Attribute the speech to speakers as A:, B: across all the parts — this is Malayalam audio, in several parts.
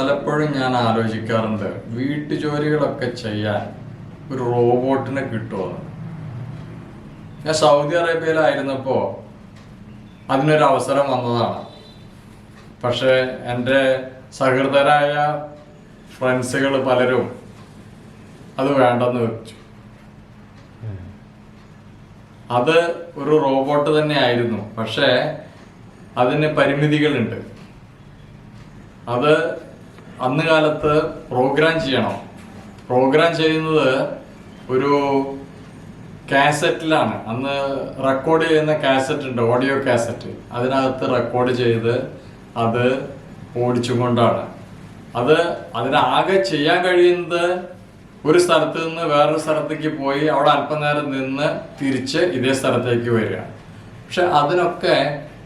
A: പലപ്പോഴും ഞാൻ ആലോചിക്കാറുണ്ട്, വീട്ടുജോലികളൊക്കെ ചെയ്യാൻ ഒരു റോബോട്ടിനെ കിട്ടുമെന്ന്. ഞാൻ സൗദി അറേബ്യയിലായിരുന്നപ്പോൾ അതിനൊരു അവസരം വന്നതാണ്. പക്ഷേ എൻ്റെ സഹൃദരായ ഫ്രണ്ട്സുകൾ പലരും അത് വേണ്ടെന്ന് വെച്ചു. അത് ഒരു റോബോട്ട് തന്നെ ആയിരുന്നു, പക്ഷേ അതിന് പരിമിതികളുണ്ട്. അത് അന്ന് കാലത്ത് പ്രോഗ്രാം ചെയ്യണം. പ്രോഗ്രാം ചെയ്യുന്നത് ഒരു കാസറ്റിലാണ്. അന്ന് റെക്കോർഡ് ചെയ്യുന്ന കാസറ്റ് ഉണ്ട്, ഓഡിയോ കാസറ്റ്. അതിനകത്ത് റെക്കോർഡ് ചെയ്ത് അത് ഓടിച്ചുകൊണ്ടാണ്. അതിനാകെ ചെയ്യാൻ കഴിയുന്നത് ഒരു സ്ഥലത്ത് നിന്ന് വേറൊരു സ്ഥലത്തേക്ക് പോയി അവിടെ അല്പനേരം നിന്ന് തിരിച്ച് ഇതേ സ്ഥലത്തേക്ക് വരിക. പക്ഷെ അതിനൊക്കെ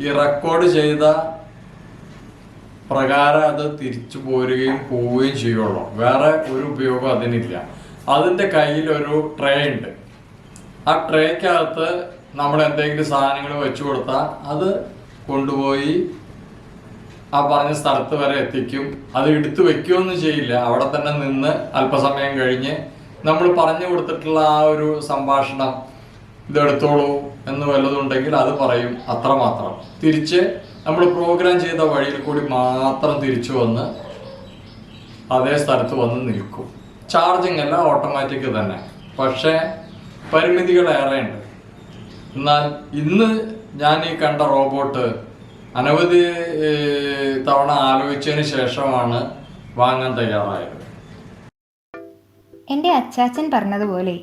A: ഈ റെക്കോർഡ് ചെയ്ത പ്രകാരം അത് തിരിച്ചു പോരുകയും പോവുകയും ചെയ്യുള്ളൂ. വേറെ ഒരു ഉപയോഗം അതിനില്ല. അതിൻ്റെ കയ്യിൽ ഒരു ട്രേ ഉണ്ട്. ആ ട്രേക്കകത്ത് നമ്മൾ എന്തെങ്കിലും സാധനങ്ങൾ വെച്ചു കൊടുത്താൽ അത് കൊണ്ടുപോയി ആ പറഞ്ഞ സ്ഥലത്ത് വരെ എത്തിക്കും. അത് എടുത്തു വെക്കുകയൊന്നും ചെയ്യില്ല. അവിടെ തന്നെ നിന്ന് അല്പസമയം കഴിഞ്ഞ് നമ്മൾ പറഞ്ഞു കൊടുത്തിട്ടുള്ള ആ ഒരു സംഭാഷണം ഇതെടുത്തോളൂ എന്ന് വല്ലതുണ്ടെങ്കിൽ അത് പറയും, അത്രമാത്രം. തിരിച്ച് നമ്മൾ പ്രോഗ്രാം ചെയ്ത വഴിയിൽ കൂടി മാത്രം തിരിച്ചു വന്ന് അതേ സ്ഥലത്ത് വന്ന് നിൽക്കും. ചാർജിങ് അല്ല, ഓട്ടോമാറ്റിക് തന്നെ. പക്ഷേ പരിമിതികൾ ഏറെയുണ്ട്. എന്നാൽ ഇന്ന് ഞാൻ ഈ കണ്ട റോബോട്ട് അനവധി തവണ ആലോചിച്ചതിന് ശേഷമാണ് വാങ്ങാൻ തയ്യാറായത്.
B: എൻ്റെ അച്ചാച്ചൻ പറഞ്ഞതുപോലെ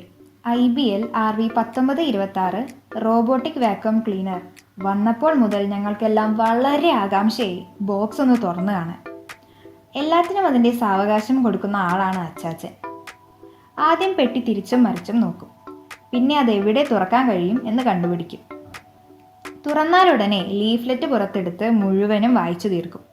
B: IBL RV1926 robotic vacuum cleaner വന്നപ്പോൾ മുതൽ ഞങ്ങൾക്കെല്ലാം വളരെ ആകാംക്ഷയായി ബോക്സ് ഒന്ന് തുറന്നു കാണാൻ. എല്ലാത്തിനും അതിൻ്റെ സാവകാശം കൊടുക്കുന്ന ആളാണ് അച്ചാച്ചൻ. ആദ്യം പെട്ടി തിരിച്ചും മറിച്ചും നോക്കും. പിന്നെ അതെവിടെ തുറക്കാൻ കഴിയും എന്ന് കണ്ടുപിടിക്കും. തുറന്നാലുടനെ ലീഫ്ലെറ്റ് പുറത്തെടുത്ത് മുഴുവനും വായിച്ചു തീർക്കും.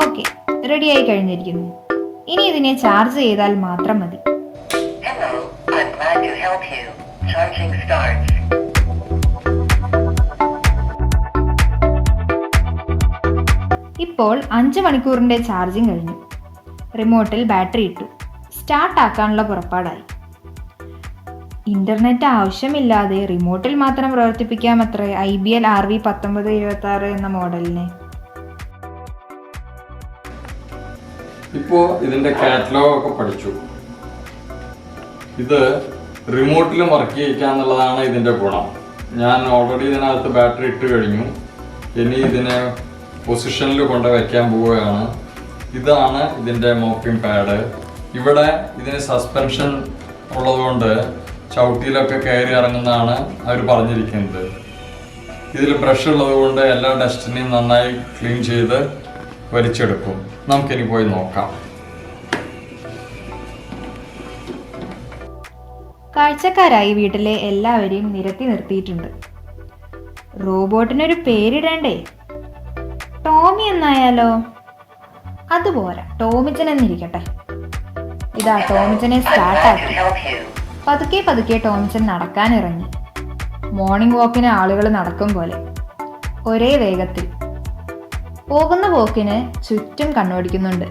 B: ഓക്കെ, റെഡിയായി കഴിഞ്ഞിരിക്കുന്നു. ഇനി ഇതിനെ ചാർജ് ചെയ്താൽ മാത്രം മതി.
C: Hello, I'm glad to help you. Charging starts.
B: ഇപ്പോൾ 5 മണിക്കൂറിൻ്റെ ചാർജിങ് കഴിഞ്ഞു. റിമോട്ടിൽ ബാറ്ററി ഇട്ടു. സ്റ്റാർട്ട് ആക്കാനുള്ള പുറപ്പാടായി. ഇന്റർനെറ്റ് ആവശ്യമില്ലാതെ റിമോട്ടിൽ മാത്രം പ്രവർത്തിപ്പിക്കാമത്രേ IBL RV 1926 എന്ന മോഡലിനെ.
A: ഇപ്പോൾ ഇതിന്റെ കാറ്റലോഗ് ഒക്കെ പഠിച്ചു. ഇത് റിമോട്ടിലും വർക്ക് ചെയ്യിക്കാന്നുള്ളതാണ് ഇതിന്റെ ഗുണം. ഞാൻ ഓൾറെഡി ഇതിനകത്ത് ബാറ്ററി ഇട്ട് കഴിഞ്ഞു. ഇനി ഇതിനെ പൊസിഷനിൽ കൊണ്ട് വയ്ക്കാൻ പോവുകയാണ്. ഇതാണ് ഇതിന്റെ മോപ്പിംഗ് പാഡ്. ഇവിടെ ഇതിന് സസ്പെൻഷൻ ഉള്ളതുകൊണ്ട് ചവിട്ടിയിലൊക്കെ കയറി ഇറങ്ങുന്നതാണ് അവർ പറഞ്ഞിരിക്കുന്നത്. ഇതിൽ ബ്രഷ് ഉള്ളത് കൊണ്ട് എല്ലാ ഡസ്റ്റിനെയും നന്നായി ക്ലീൻ ചെയ്ത് വലിച്ചെടുക്കും. നമുക്കിനി പോയി നോക്കാം.
B: കാഴ്ചക്കാരായി വീട്ടിലെ എല്ലാവരെയും നിരത്തി നിർത്തിയിട്ടുണ്ട്. റോബോട്ടിനൊരു പേരിടണ്ടേ? ടോമി എന്നായാലോ? അതുപോരാ, ടോമിച്ചൻ എന്നിരിക്കട്ടെ. ഇതാ ടോമിച്ചനെ സ്റ്റാർട്ടാക്കി. പതുക്കെ പതുക്കെ ടോമിച്ചൻ നടക്കാനിറങ്ങി. മോർണിംഗ് വാക്കിന് ആളുകൾ നടക്കും പോലെ, ഒരേ വേഗത്തിൽ. പോകുന്ന പോക്കിന് ചുറ്റും കണ്ണോടിക്കുന്നുണ്ട്.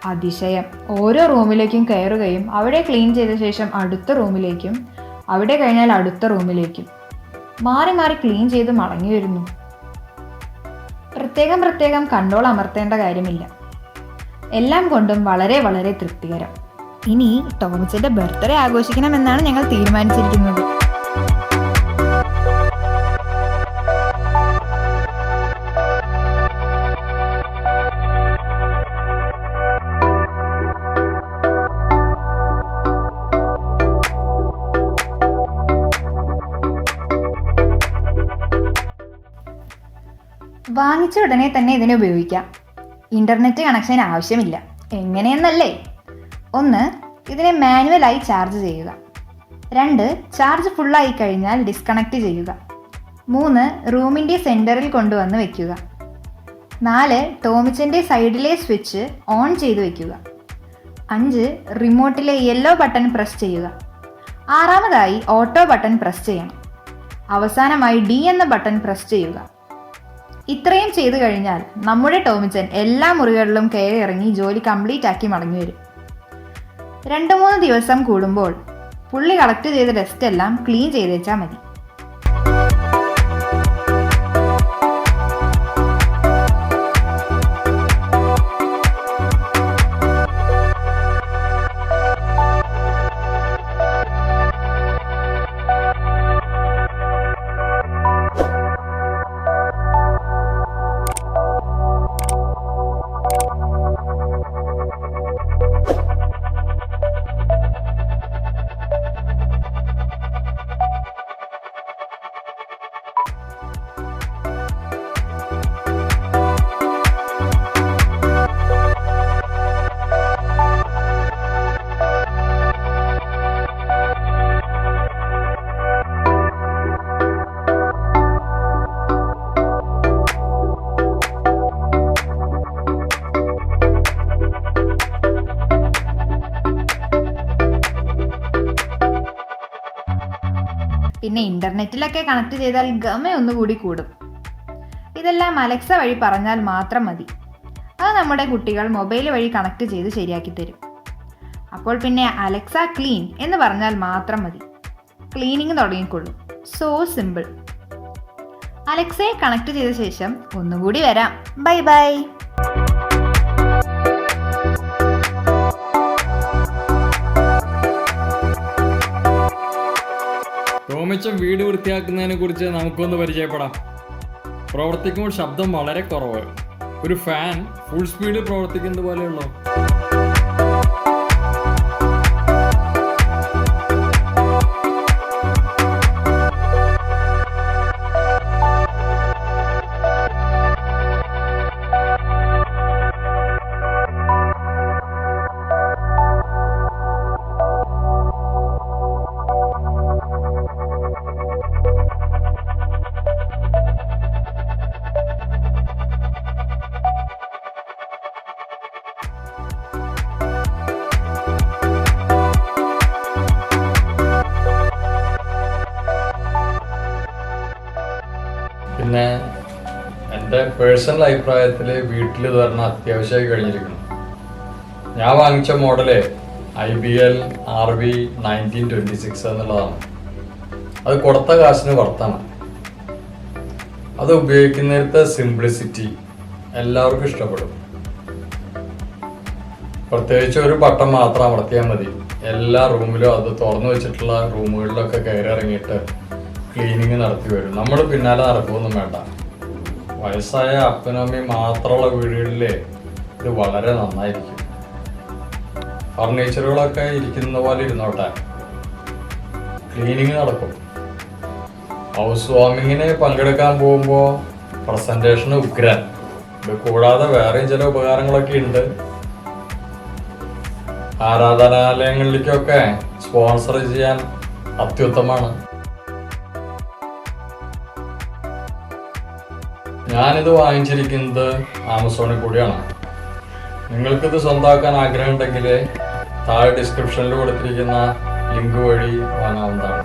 B: അതിശയം. ഓരോ റൂമിലേക്കും കയറുകയും അവിടെ ക്ലീൻ ചെയ്ത ശേഷം അടുത്ത റൂമിലേക്കും, അവിടെ കഴിഞ്ഞാൽ അടുത്ത റൂമിലേക്കും മാറി മാറി ക്ലീൻ ചെയ്ത് മടങ്ങി വരുന്നു. പ്രത്യേകം കൺട്രോൾ അമർത്തേണ്ട കാര്യമില്ല. എല്ലാം കൊണ്ടും വളരെ വളരെ തൃപ്തികരം. ഇനി ടോമിച്ചന്റെ ബർത്ത്ഡേ ആഘോഷിക്കണമെന്നാണ് ഞങ്ങൾ തീരുമാനിച്ചിരിക്കുന്നത്. വാങ്ങിച്ച ഉടനെ തന്നെ ഇതിനെ ഉപയോഗിക്കാം. ഇന്റർനെറ്റ് കണക്ഷൻ ആവശ്യമില്ല. എങ്ങനെയെന്നല്ലേ? 1. ഇതിനെ മാനുവലായി ചാർജ് ചെയ്യുക. 2. ചാർജ് ഫുള്ളായി കഴിഞ്ഞാൽ ഡിസ്കണക്ട് ചെയ്യുക. 3. റൂമിൻ്റെ സെൻറ്ററിൽ കൊണ്ടുവന്ന് വയ്ക്കുക. 4. ടോമിച്ചൻ്റെ സൈഡിലെ സ്വിച്ച് ഓൺ ചെയ്ത് വയ്ക്കുക. 5. റിമോട്ടിലെ യെല്ലോ ബട്ടൺ പ്രസ് ചെയ്യുക. 6. ഓട്ടോ ബട്ടൺ പ്രസ് ചെയ്യണം. അവസാനമായി D എന്ന ബട്ടൺ പ്രസ് ചെയ്യുക. ഇത്രയും ചെയ്തു കഴിഞ്ഞാൽ നമ്മുടെ ടോമിച്ചൻ എല്ലാ മുറികളിലും കയറി ഇറങ്ങി ജോലി കംപ്ലീറ്റ് ആക്കി മടങ്ങി വരും. 2-3 ദിവസം കൂടുമ്പോൾ പുള്ളി കളക്ട് ചെയ്ത ഡസ്റ്റ് എല്ലാം ക്ലീൻ ചെയ്തേച്ചാൽ മതി. പിന്നെ ഇൻ്റർനെറ്റിലൊക്കെ കണക്ട് ചെയ്താൽ ഗമ ഒന്നുകൂടി കൂടും. ഇതെല്ലാം അലക്സ വഴി പറഞ്ഞാൽ മാത്രം മതി. അത് നമ്മുടെ കുട്ടികൾ മൊബൈൽ വഴി കണക്ട് ചെയ്ത് ശരിയാക്കി തരും. അപ്പോൾ പിന്നെ അലക്സ ക്ലീൻ എന്ന് പറഞ്ഞാൽ മാത്രം മതി, ക്ലീനിങ് തുടങ്ങിക്കൊള്ളും. So simple. അലക്സയെ കണക്ട് ചെയ്ത ശേഷം ഒന്നുകൂടി വരാം. Bye bye.
A: ടോമിച്ചൻ വീട് വൃത്തിയാക്കുന്നതിനെ കുറിച്ച് നമുക്കൊന്ന് പരിചയപ്പെടാം. പ്രവർത്തിക്കുമ്പോൾ ശബ്ദം വളരെ കുറവ്. ഒരു ഫാൻ ഫുൾ സ്പീഡിൽ പ്രവർത്തിക്കുന്നത് പോലെയുള്ളൂ. പിന്നെ എൻ്റെ പേഴ്സണൽ അഭിപ്രായത്തിൽ വീട്ടിൽ ഇത് പറഞ്ഞാൽ അത്യാവശ്യമായി കഴിഞ്ഞിരിക്കണം. ഞാൻ വാങ്ങിച്ച മോഡല് IBL RV 1926 എന്നുള്ളതാണ്. അത് കൊടുത്ത കാശിന് വർത്താണ്. അത് ഉപയോഗിക്കുന്നതിലത്തെ സിംപ്ലിസിറ്റി എല്ലാവർക്കും ഇഷ്ടപ്പെടും. പ്രത്യേകിച്ച് ഒരു ബട്ടൺ മാത്രം അമർത്തിയാൽ മതി. എല്ലാ റൂമിലും അത് തുറന്നു വെച്ചിട്ടുള്ള റൂമുകളിലൊക്കെ കയറി ഇറങ്ങിയിട്ട് ക്ലീനിങ് നടത്തി വരും. നമ്മൾ പിന്നാലെ നടക്കുകയൊന്നും വേണ്ട. വയസ്സായ അപ്പനും അമ്മയും മാത്രമുള്ള വീടുകളിലെ ഇത് വളരെ നന്നായിരിക്കും. ഫർണിച്ചറുകളൊക്കെ ഇരിക്കുന്ന പോലെ ഇരുന്നോട്ടെ, ക്ലീനിങ് നടക്കും. ഹൗസ് വാമിങ്ങിന് പങ്കെടുക്കാൻ പോകുമ്പോൾ പ്രസൻറ്റേഷന് ഉഗ്രൻ. ഇത് കൂടാതെ വേറെയും ചില ഉപകാരങ്ങളൊക്കെ ഉണ്ട്. ആരാധനാലയങ്ങളിലേക്കൊക്കെ സ്പോൺസർ ചെയ്യാൻ അത്യുത്തമമാണ്. ഞാനിത് വാങ്ങിച്ചിരിക്കുന്നത് ആമസോണിൽ കൂടിയാണ്. നിങ്ങൾക്കിത് സ്വന്തമാക്കാൻ ആഗ്രഹമുണ്ടെങ്കിൽ താഴെ ഡിസ്ക്രിപ്ഷനിൽ കൊടുത്തിരിക്കുന്ന ലിങ്ക് വഴി വാങ്ങാവുന്നതാണ്.